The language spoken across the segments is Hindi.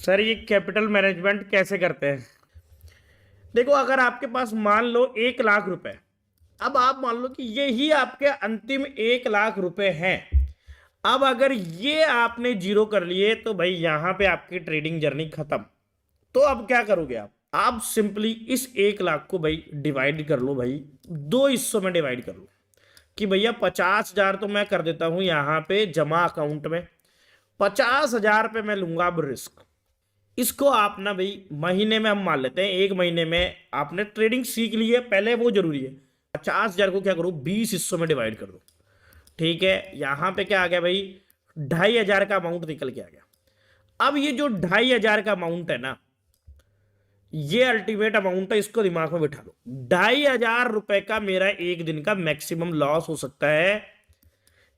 सर ये कैपिटल मैनेजमेंट कैसे करते हैं? देखो, अगर आपके पास मान लो 1 लाख रुपए, अब आप मान लो कि ये ही आपके अंतिम 1 लाख रुपए हैं। अब अगर ये आपने जीरो कर लिए तो भाई यहां पे आपकी ट्रेडिंग जर्नी खत्म। तो अब क्या करोगे आप सिंपली इस 1 लाख को भाई डिवाइड कर लो, भाई दो हिस्सों में डिवाइड कर लो कि भैया 50,000 तो मैं कर देता हूं यहां पे जमा अकाउंट में, 50,000 पे मैं लूंगा अब रिस्क। इसको आप ना भाई महीने में हम मान लेते हैं, 1 महीने में आपने ट्रेडिंग सीख ली है, पहले वो जरूरी है। 50,000 को क्या करो, 20 हिस्सों में डिवाइड कर दो। ठीक है, यहां पे क्या आ गया भाई, 2,500 का अमाउंट निकल के आ गया। अब ये जो 2,500 का अमाउंट है ना, ये अल्टीमेट अमाउंट है, इसको दिमाग में बिठा लो। 2,500 रुपए का मेरा एक दिन का मैक्सिमम लॉस हो सकता है,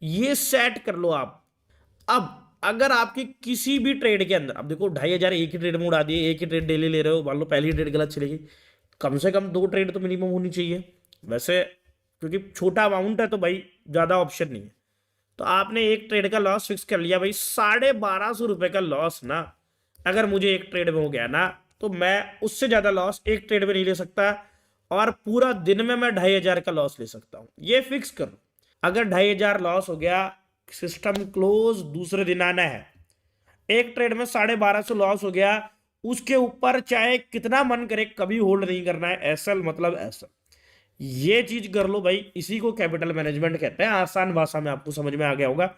ये सेट कर लो आप। अब अगर आपकी किसी भी ट्रेड के अंदर, अब देखो 2,500 एक ही ट्रेड में उड़ा दिए, एक ही ट्रेड डेली ले रहे हो, मान लो पहली ट्रेड गलत चलेगी, कम से कम 2 ट्रेड तो मिनिमम होनी चाहिए वैसे, क्योंकि छोटा अमाउंट है तो भाई ज्यादा ऑप्शन नहीं है। तो आपने एक ट्रेड का लॉस फिक्स कर लिया भाई, 1,250 रुपए का लॉस ना अगर मुझे एक ट्रेड में हो गया ना, तो मैं उससे ज्यादा लॉस एक ट्रेड में नहीं ले सकता, और पूरा दिन में मैं 2,500 का लॉस ले सकता हूं, ये फिक्स करो। अगर 2,500 लॉस हो गया, सिस्टम क्लोज, दूसरे दिन आना है। एक ट्रेड में 1,250 लॉस हो गया, उसके ऊपर चाहे कितना मन करे कभी होल्ड नहीं करना है, एसएल मतलब एसएल। ये चीज कर लो भाई, इसी को कैपिटल मैनेजमेंट कहते हैं, आसान भाषा में आपको समझ में आ गया होगा।